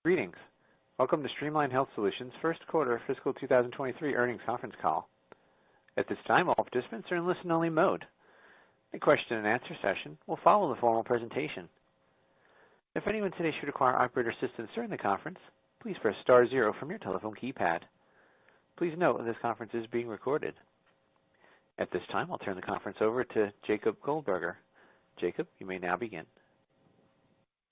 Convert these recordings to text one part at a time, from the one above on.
Greetings. Welcome to Streamline Health Solutions' first quarter fiscal 2023 earnings conference call. At this time, all participants are in listen-only mode. A question-and-answer session will follow the formal presentation. If anyone today should require operator assistance during the conference, please press star zero from your telephone keypad. Please note that this conference is being recorded. At this time, I'll turn the conference over to Jacob Goldberger. Jacob, you may now begin.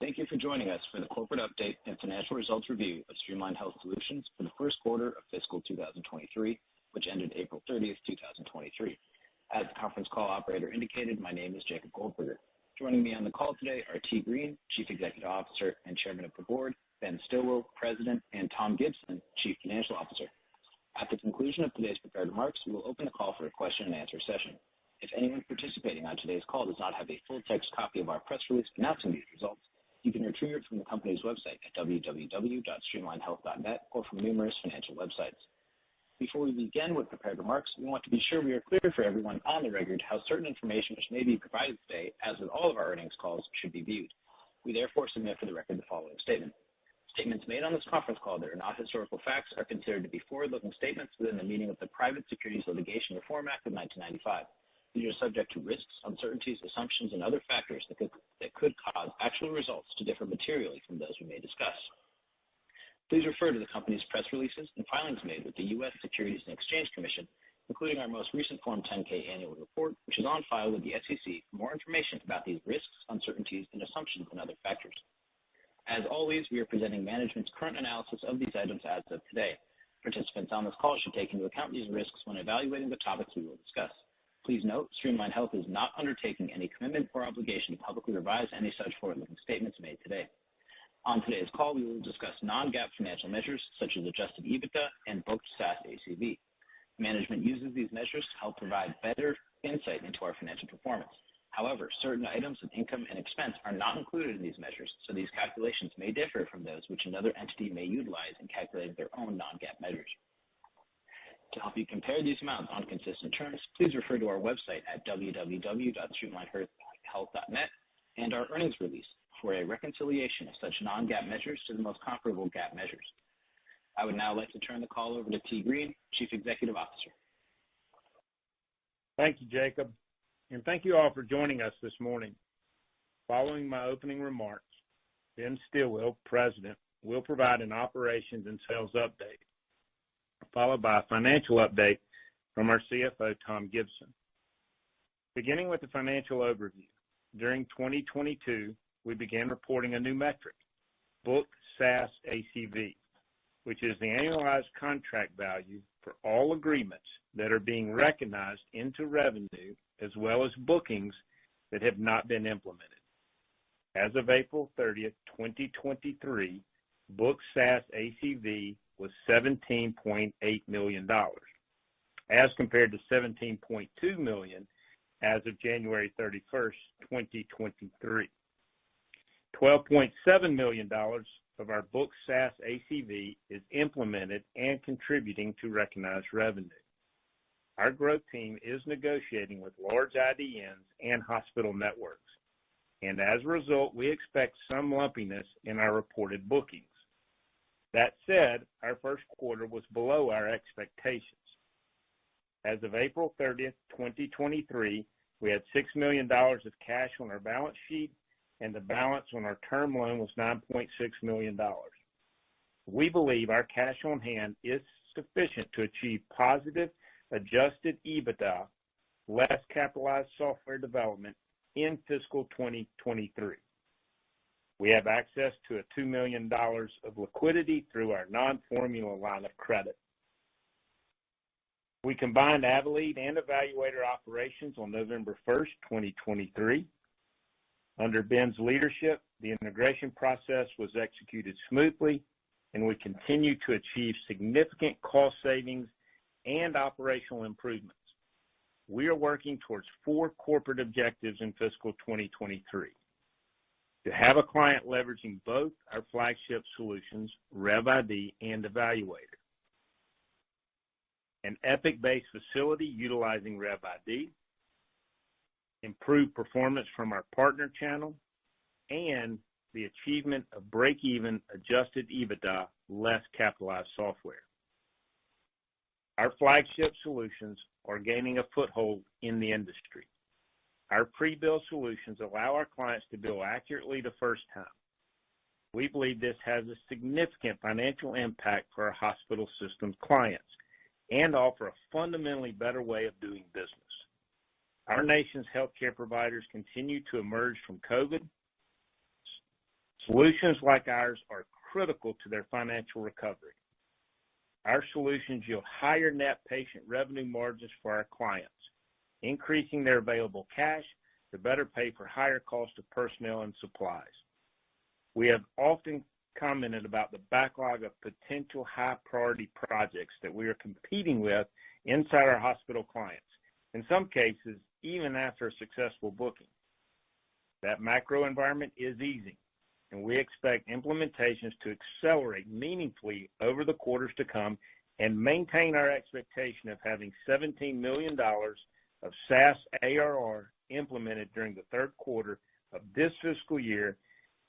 Thank you for joining us for the corporate update and financial results review of Streamline Health Solutions for the first quarter of fiscal 2023, which ended April 30th, 2023. As the conference call operator indicated, my name is Jacob Goldberger. Joining me on the call today are T. Green, Chief Executive Officer and Chairman of the Board, Ben Stillwell, President, and Tom Gibson, Chief Financial Officer. At the conclusion of today's prepared remarks, we will open the call for a question-and-answer session. If anyone participating on today's call does not have a full-text copy of our press release announcing these results, you can retrieve it from the company's website at www.streamlinehealth.net or from numerous financial websites. Before we begin with prepared remarks, we want to be sure we are clear for everyone on the record how certain information which may be provided today, as with all of our earnings calls, should be viewed. We therefore submit for the record the following statement. Statements made on this conference call that are not historical facts are considered to be forward-looking statements within the meaning of the Private Securities Litigation Reform Act of 1995. These are subject to risks, uncertainties, assumptions, and other factors that could cause actual results to differ materially from those we may discuss. Please refer to the company's press releases and filings made with the U.S. Securities and Exchange Commission, including our most recent Form 10-K annual report, which is on file with the SEC for more information about these risks, uncertainties, and assumptions and other factors. As always, we are presenting management's current analysis of these items as of today. Participants on this call should take into account these risks when evaluating the topics we will discuss. Please note, Streamline Health is not undertaking any commitment or obligation to publicly revise any such forward-looking statements made today. On today's call, we will discuss non-GAAP financial measures such as adjusted EBITDA and booked SaaS ACV. Management uses these measures to help provide better insight into our financial performance. However, certain items of income and expense are not included in these measures, so these calculations may differ from those which another entity may utilize in calculating their own non-GAAP measures. To help you compare these amounts on consistent terms, please refer to our website at www.streamlinehealth.net and our earnings release for a reconciliation of such non-GAAP measures to the most comparable GAAP measures. I would now like to turn the call over to T. Green, Chief Executive Officer. Thank you, Jacob, and thank you all for joining us this morning. Following my opening remarks, Ben Stillwell, President, will provide an operations and sales update, followed by a financial update from our CFO, Tom Gibson. Beginning with the financial overview, during 2022, we began reporting a new metric, booked SaaS ACV, which is the annualized contract value for all agreements that are being recognized into revenue, as well as bookings that have not been implemented. As of April 30th, 2023, booked SaaS ACV was $17.8 million, as compared to $17.2 million as of January 31st, 2023. $12.7 million of our booked SaaS ACV is implemented and contributing to recognized revenue. Our growth team is negotiating with large IDNs and hospital networks, and as a result, we expect some lumpiness in our reported bookings. That said, our first quarter was below our expectations. As of April 30th, 2023, we had $6 million of cash on our balance sheet, and the balance on our term loan was $9.6 million. We believe our cash on hand is sufficient to achieve positive adjusted EBITDA, less capitalized software development in fiscal 2023. We have access to a $2 million of liquidity through our non-formula line of credit. We combined Avelead and eValuator operations on November 1st, 2023. Under Ben's leadership, the integration process was executed smoothly, and we continue to achieve significant cost savings and operational improvements. We are working towards 4 corporate objectives in fiscal 2023. To have a client leveraging both our flagship solutions, RevID and eValuator. An Epic-based facility utilizing RevID, improved performance from our partner channel, and the achievement of break-even adjusted EBITDA less capitalized software. Our flagship solutions are gaining a foothold in the industry. Our pre-bill solutions allow our clients to bill accurately the first time. We believe this has a significant financial impact for our hospital system clients and offer a fundamentally better way of doing business. Our nation's healthcare providers continue to emerge from COVID. Solutions like ours are critical to their financial recovery. Our solutions yield higher net patient revenue margins for our clients, increasing their available cash to better pay for higher cost of personnel and supplies. We have often commented about the backlog of potential high-priority projects that we are competing with inside our hospital clients, in some cases, even after a successful booking. That macro environment is easing, and we expect implementations to accelerate meaningfully over the quarters to come and maintain our expectation of having $17 million of SaaS ARR implemented during the third quarter of this fiscal year,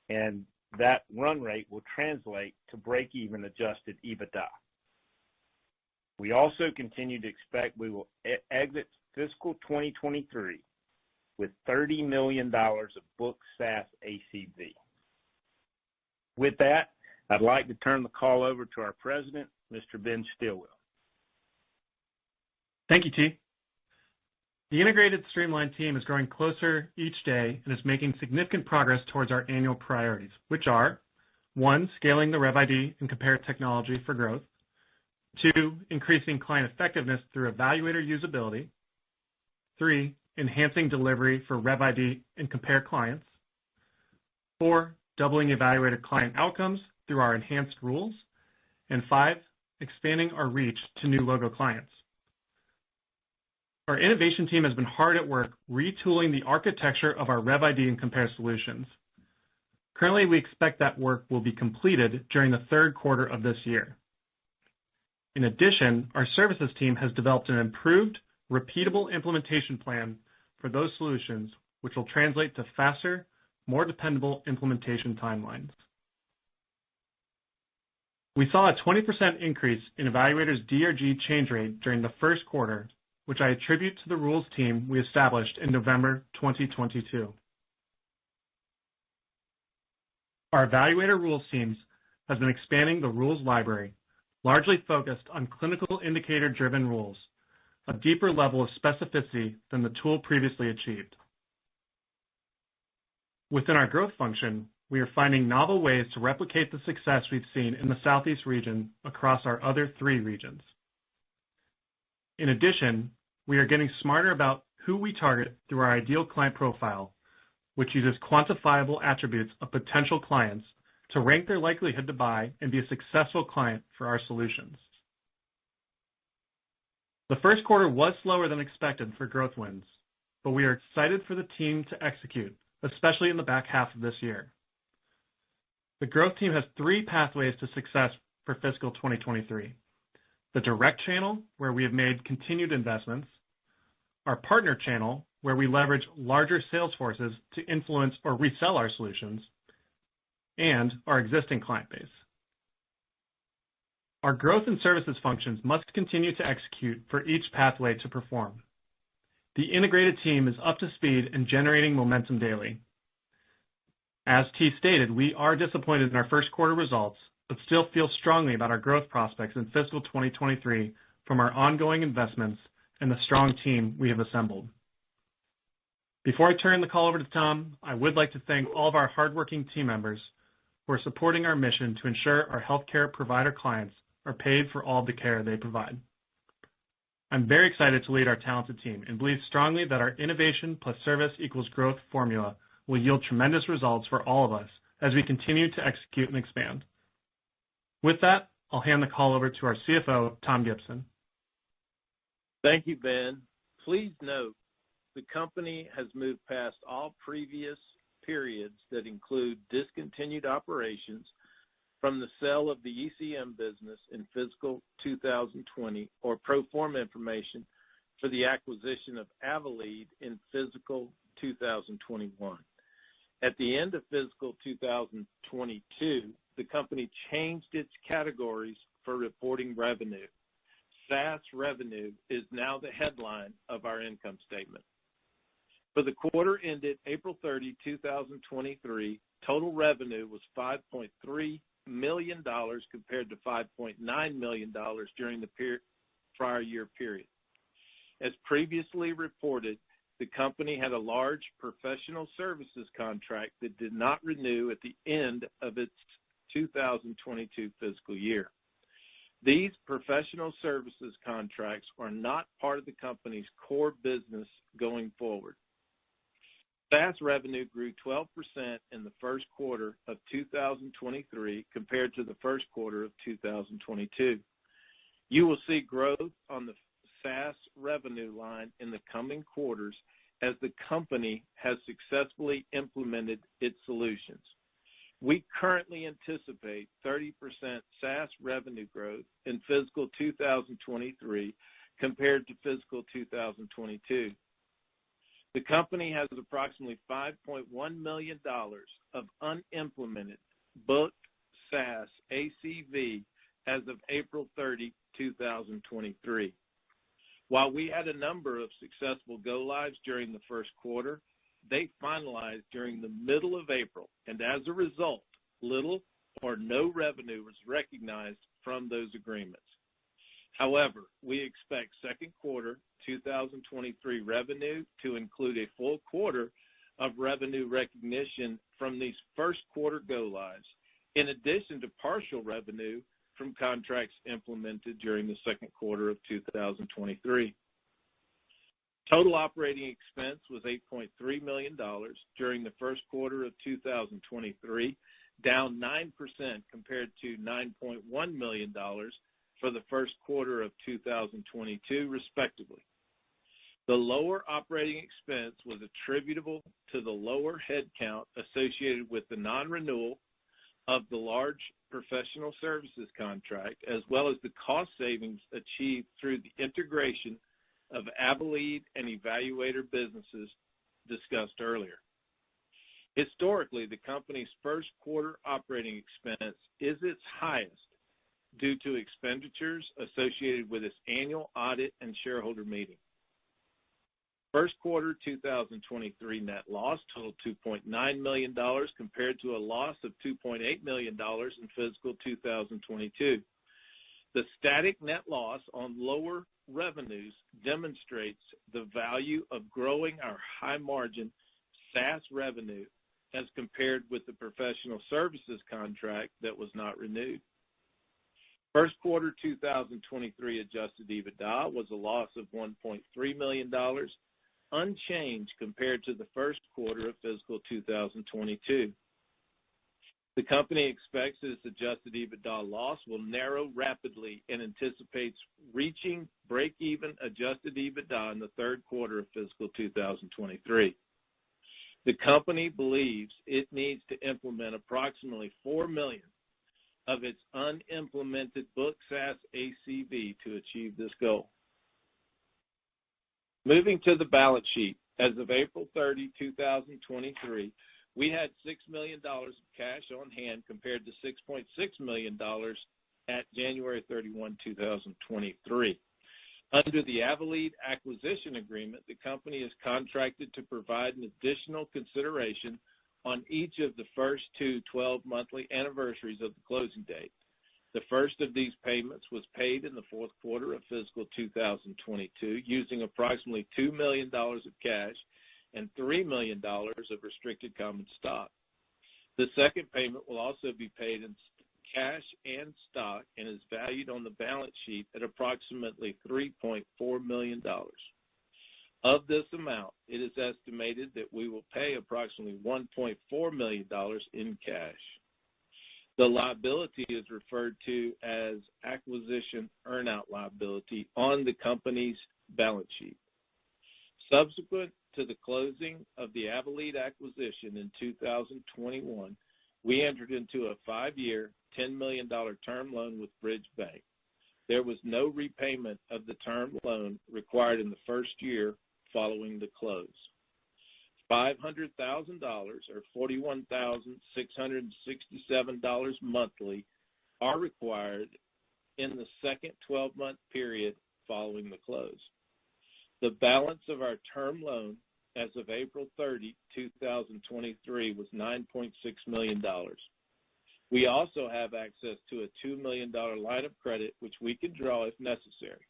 and that run rate will translate to break-even adjusted EBITDA. We also continue to expect we will exit fiscal 2023 with $30 million of booked SaaS ACV. With that, I'd like to turn the call over to our president, Mr. Ben Stilwell. Thank you, T. The integrated Streamline team is growing closer each day and is making significant progress towards our annual priorities, which are 1, scaling the RevID and Compare technology for growth, 2, increasing client effectiveness through evaluator usability, 3, enhancing delivery for RevID and Compare clients, 4, doubling evaluator client outcomes through our enhanced rules, and 5, expanding our reach to new logo clients. Our innovation team has been hard at work retooling the architecture of our RevID and Compare solutions. Currently, we expect that work will be completed during the third quarter of this year. In addition, our services team has developed an improved, repeatable implementation plan for those solutions, which will translate to faster, more dependable implementation timelines. We saw a 20% increase in evaluators' DRG change rate during the first quarter, which I attribute to the rules team we established in November 2022. Our evaluator rules teams has been expanding the rules library, largely focused on clinical indicator-driven rules, a deeper level of specificity than the tool previously achieved. Within our growth function, we are finding novel ways to replicate the success we've seen in the Southeast region across our other 3 regions. In addition, we are getting smarter about who we target through our ideal client profile, which uses quantifiable attributes of potential clients to rank their likelihood to buy and be a successful client for our solutions. The first quarter was slower than expected for growth wins, but we are excited for the team to execute, especially in the back half of this year. The growth team has 3 pathways to success for fiscal 2023. The direct channel, where we have made continued investments, our partner channel, where we leverage larger sales forces to influence or resell our solutions, and our existing client base. Our growth and services functions must continue to execute for each pathway to perform. The integrated team is up to speed and generating momentum daily. As T stated, we are disappointed in our first quarter results, but still feel strongly about our growth prospects in fiscal 2023 from our ongoing investments and the strong team we have assembled. Before I turn the call over to Tom, I would like to thank all of our hardworking team members who are supporting our mission to ensure our healthcare provider clients are paid for all the care they provide. I'm very excited to lead our talented team and believe strongly that our innovation plus service equals growth formula will yield tremendous results for all of us as we continue to execute and expand. With that, I'll hand the call over to our CFO, Tom Gibson. Thank you, Ben. Please note, the company has moved past all previous periods that include discontinued operations from the sale of the ECM business in fiscal 2020 or pro forma information for the acquisition of AlphaStreet in fiscal 2021. At the end of fiscal 2022, the company changed its categories for reporting revenue. SaaS revenue is now the headline of our income statement. For the quarter ended April 30, 2023, total revenue was $5.3 million compared to $5.9 million during the prior year period. As previously reported, the company had a large professional services contract that did not renew at the end of its 2022 fiscal year. These professional services contracts are not part of the company's core business going forward. SaaS revenue grew 12% in the first quarter of 2023 compared to the first quarter of 2022. You will see growth on the SaaS revenue line in the coming quarters as the company has successfully implemented its solutions. We currently anticipate 30% SaaS revenue growth in fiscal 2023 compared to fiscal 2022. The company has approximately $5.1 million of unimplemented booked SaaS ACV as of April 30, 2023. While we had a number of successful go-lives during the first quarter, they finalized during the middle of April, and as a result, little or no revenue was recognized from those agreements. However, we expect second quarter 2023 revenue to include a full quarter of revenue recognition from these first quarter go-lives, in addition to partial revenue from contracts implemented during the second quarter of 2023. Total operating expense was $8.3 million during the first quarter of 2023, down 9% compared to $9.1 million for the first quarter of 2022, respectively. The lower operating expense was attributable to the lower headcount associated with the non-renewal of the large professional services contract, as well as the cost savings achieved through the integration of Avelead and eValuator businesses discussed earlier. Historically, the company's first quarter operating expense is its highest due to expenditures associated with its annual audit and shareholder meeting. First quarter 2023 net loss totaled $2.9 million compared to a loss of $2.8 million in fiscal 2022. The static net loss on lower revenues demonstrates the value of growing our high-margin SaaS revenue as compared with the professional services contract that was not renewed. First quarter 2023 adjusted EBITDA was a loss of $1.3 million, unchanged compared to the first quarter of fiscal 2022. The company expects its adjusted EBITDA loss will narrow rapidly and anticipates reaching break-even adjusted EBITDA in the third quarter of fiscal 2023. The company believes it needs to implement approximately $4 million of its unimplemented book SaaS ACV to achieve this goal. Moving to the balance sheet, as of April 30, 2023, we had $6 million of cash on hand compared to $6.6 million at January 31, 2023. Under the Avelead acquisition agreement, the company is contracted to provide an additional consideration on each of the first two 12-monthly anniversaries of the closing date. The first of these payments was paid in the fourth quarter of fiscal 2022 using approximately $2 million of cash and $3 million of restricted common stock. The second payment will also be paid in cash and stock and is valued on the balance sheet at approximately $3.4 million. Of this amount, it is estimated that we will pay approximately $1.4 million in cash. The liability is referred to as acquisition earnout liability on the company's balance sheet. Subsequent to the closing of the Avelead acquisition in 2021, we entered into a 5-year, $10 million term loan with Bridge Bank. There was no repayment of the term loan required in the first year following the close. $500,000 or $41,667 monthly are required in the second 12-month period following the close. The balance of our term loan as of April 30, 2023 was $9.6 million. We also have access to a $2 million line of credit, which we can draw if necessary.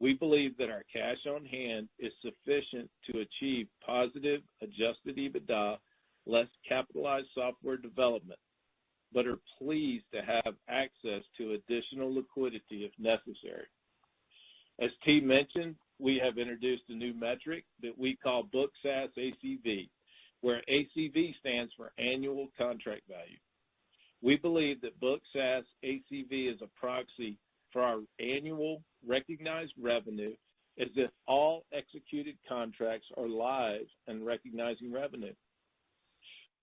We believe that our cash on hand is sufficient to achieve positive adjusted EBITDA less capitalized software development, but are pleased to have access to additional liquidity if necessary. As T mentioned, we have introduced a new metric that we call Book SaaS ACV, where ACV stands for Annual Contract Value. We believe that Book SaaS ACV is a proxy for our annual recognized revenue, as if all executed contracts are live and recognizing revenue.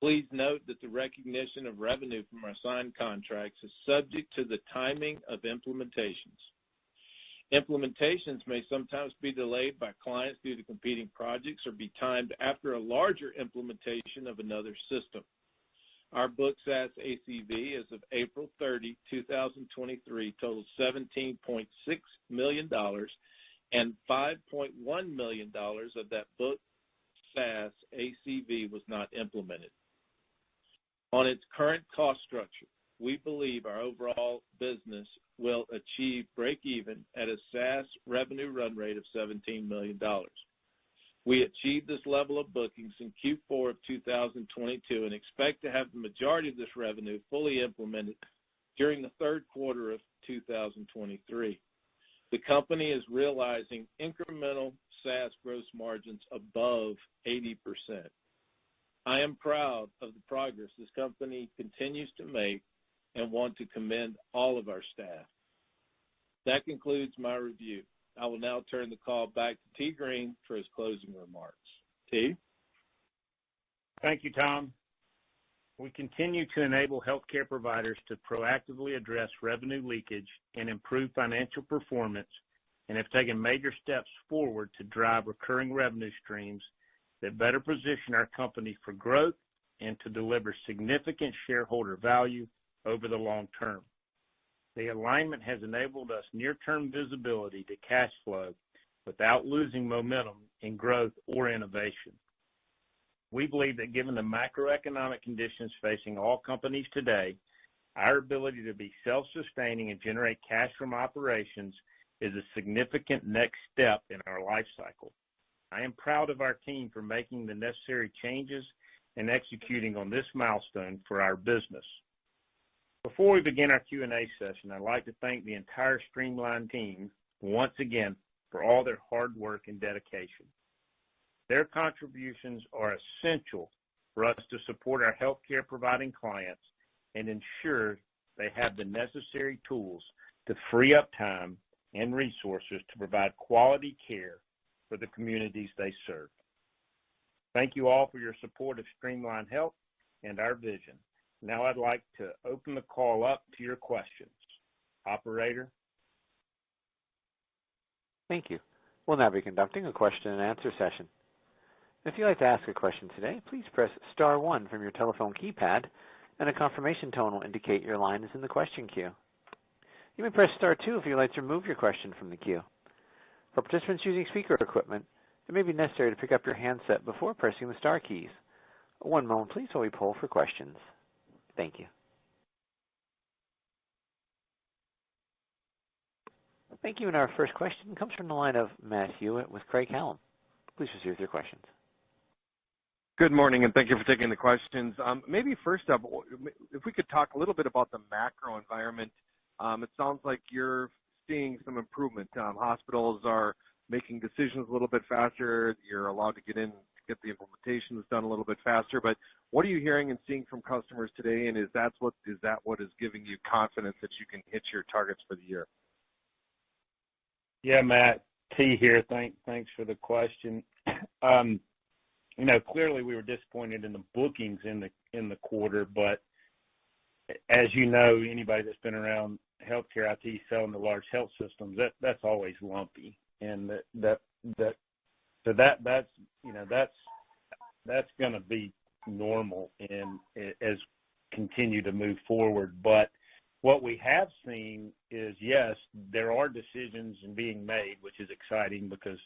Please note that the recognition of revenue from our signed contracts is subject to the timing of implementations. Implementations may sometimes be delayed by clients due to competing projects or be timed after a larger implementation of another system. Our Book SaaS ACV as of April 30, 2023 totals $17.6 million, and $5.1 million of that Book SaaS ACV was not implemented. On its current cost structure, we believe our overall business will achieve break-even at a SaaS revenue run rate of $17 million. We achieved this level of bookings in Q4 of 2022 and expect to have the majority of this revenue fully implemented during the third quarter of 2023. The company is realizing incremental SaaS gross margins above 80%. I am proud of the progress this company continues to make and want to commend all of our staff. That concludes my review. I will now turn the call back to T. Green for his closing remarks. T? Thank you, Tom. We continue to enable healthcare providers to proactively address revenue leakage and improve financial performance, and have taken major steps forward to drive recurring revenue streams that better position our company for growth and to deliver significant shareholder value over the long term. The alignment has enabled us near-term visibility to cash flow without losing momentum in growth or innovation. We believe that given the macroeconomic conditions facing all companies today, our ability to be self-sustaining and generate cash from operations is a significant next step in our life cycle. I am proud of our team for making the necessary changes and executing on this milestone for our business. Before we begin our Q&A session, I'd like to thank the entire Streamline team once again for all their hard work and dedication. Their contributions are essential for us to support our healthcare providing clients and ensure they have the necessary tools to free up time and resources to provide quality care for the communities they serve. Thank you all for your support of Streamline Health and our vision. Now I'd like to open the call up to your questions. Operator? Thank you. We'll now be conducting a question and answer session. If you'd like to ask a question today, please press star one from your telephone keypad, and a confirmation tone will indicate your line is in the question queue. You may press star two if you'd like to remove your question from the queue. For participants using speaker equipment, it may be necessary to pick up your handset before pressing the star keys. One moment please while we poll for questions. Thank you. Thank you. And our first question comes from the line of Matt Hewitt with Craig-Hallum. Please proceed with your questions. Good morning, and thank you for taking the questions. Maybe first up, if we could talk a little bit about the macro environment. It sounds like you're seeing some improvement. Hospitals are making decisions a little bit faster. You're allowed to get in, get the implementations done a little bit faster. But what are you hearing and seeing from customers today, and is that what is giving you confidence that you can hit your targets for the year? Yeah, Matt, T here. Thanks for the question. Clearly we were disappointed in the bookings in the quarter, but as you know, anybody that's been around healthcare IT selling the large health systems, that's always lumpy, and that's that's going to be normal and as continue to move forward. But what we have seen is, yes, there are decisions being made, which is exciting because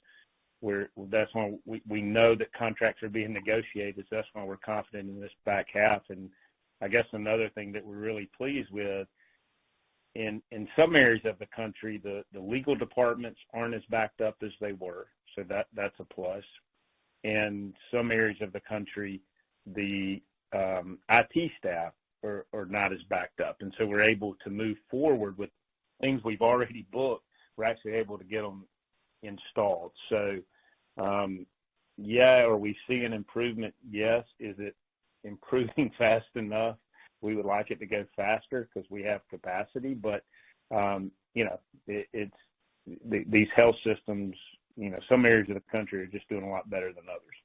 that's when we know that contracts are being negotiated. So that's why we're confident in this back half. And I guess another thing that we're really pleased with, in some areas of the country, the legal departments aren't as backed up as they were. So that's a plus. In some areas of the country, the IT staff are not as backed up. And so we're able to move forward with things we've already booked. We're actually able to get them installed. So, are we seeing improvement? Yes. Is it improving fast enough? We would like it to go faster because we have capacity, but, these health systems, some areas of the country are just doing a lot better than others.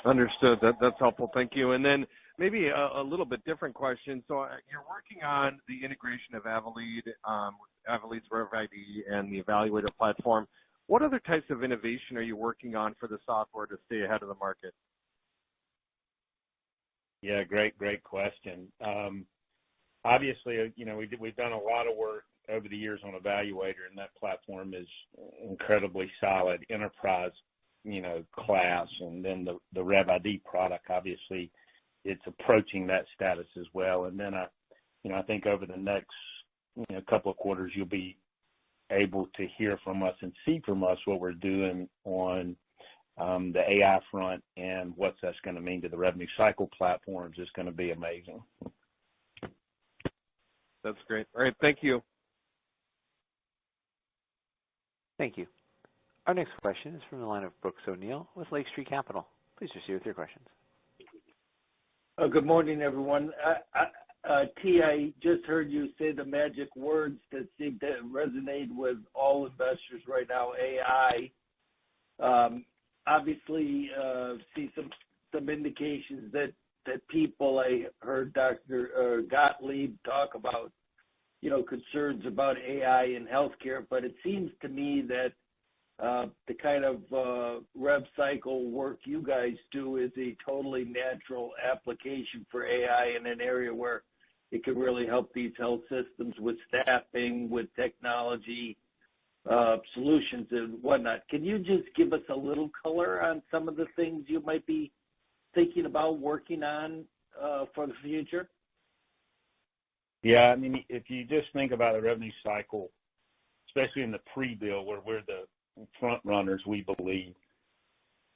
Understood. That's helpful. Thank you. And then maybe a little bit different question. So you're working on the integration of Avelead's RevID and the eValuator platform. What other types of innovation are you working on for the software to stay ahead of the market? Yeah, great question. Obviously, we've done a lot of work over the years on eValuator, and that platform is incredibly solid, enterprise, class, and then the RevID product, obviously, it's approaching that status as well. And then I think over the next couple of quarters, you'll be able to hear from us and see from us what we're doing on the AI front and what that's going to mean to the revenue cycle platforms is going to be amazing. That's great. All right, thank you. Thank you. Our next question is from the line of Brooks O'Neil with Lake Street Capital. Please proceed with your questions. Good morning, everyone. T, I just heard you say the magic words that seem to resonate with all investors right now, AI. Obviously, see some indications that people, I heard Dr. Gottlieb talk about, concerns about AI in healthcare, but it seems to me that the kind of rev cycle work you guys do is a totally natural application for AI in an area where it can really help these health systems with staffing, with technology, solutions and whatnot. Can you just give us a little color on some of the things you might be thinking about working on for the future? Yeah, I mean, if you just think about the revenue cycle, especially in the pre-bill where we're the front runners, we believe,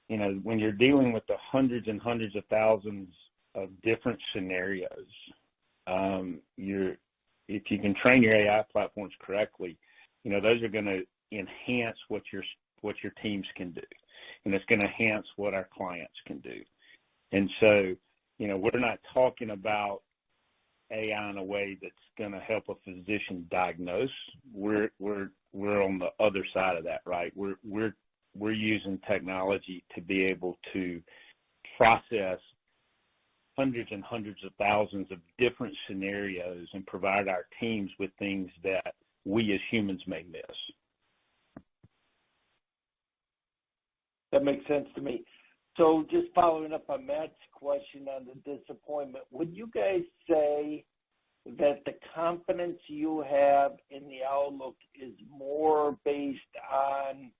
when you're dealing with the hundreds and hundreds of thousands of different scenarios, if you can train your AI platforms correctly, those are going to enhance what your teams can do, and it's going to enhance what our clients can do. And so, we're not talking about AI in a way that's going to help a physician diagnose. We're on the other side of that, right? We're using technology to be able to process hundreds and hundreds of thousands of different scenarios and provide our teams with things that we as humans may miss. That makes sense to me. So just following up on Matt's question on the disappointment, would you guys say that the confidence you have in the outlook is more based on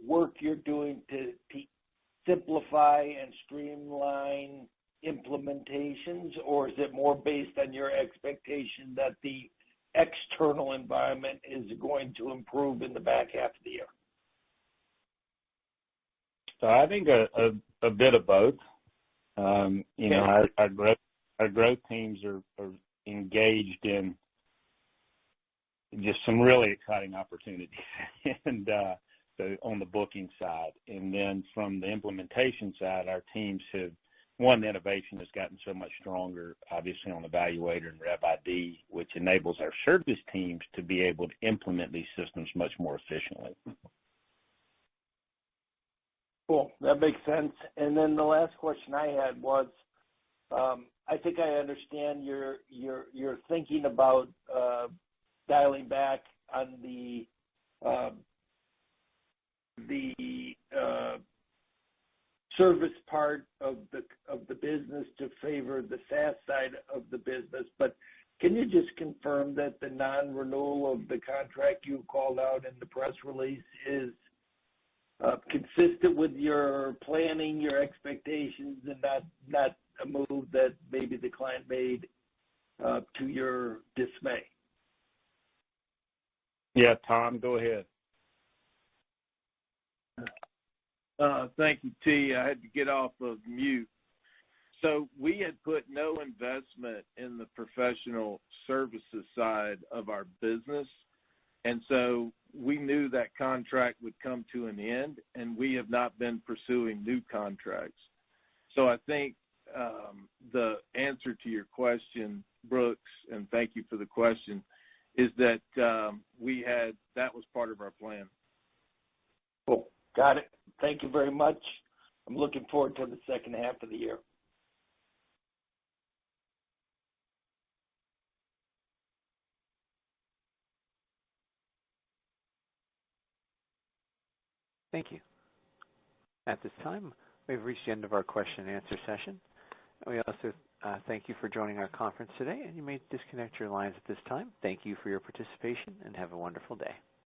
work you're doing to simplify and streamline implementations, or is it more based on your expectation that the external environment is going to improve in the back half of the year? So I think a bit of both. Our growth teams are engaged in just some really exciting opportunities, and so on the booking side, and then from the implementation side, our teams have. The innovation has gotten so much stronger, obviously, on eValuator and RevID, which enables our service teams to be able to implement these systems much more efficiently. Cool. That makes sense. And then the last question I had was, I think I understand you're thinking about dialing back on the service part of the business to favor the SaaS side of the business. But can you just confirm that the non-renewal of the contract you called out in the press release is consistent with your planning, your expectations, and not a move that maybe the client made to your dismay? Yeah, Tom, go ahead. Thank you, T. I had to get off of mute. So we had put no investment in the professional services side of our business, and so we knew that contract would come to an end, and we have not been pursuing new contracts. So I think the answer to your question, Brooks, and thank you for the question, is that that was part of our plan. Cool. Got it. Thank you very much. I'm looking forward to the second half of the year. Thank you. At this time, we've reached the end of our question and answer session. We also thank you for joining our conference today, and you may disconnect your lines at this time. Thank you for your participation, and have a wonderful day.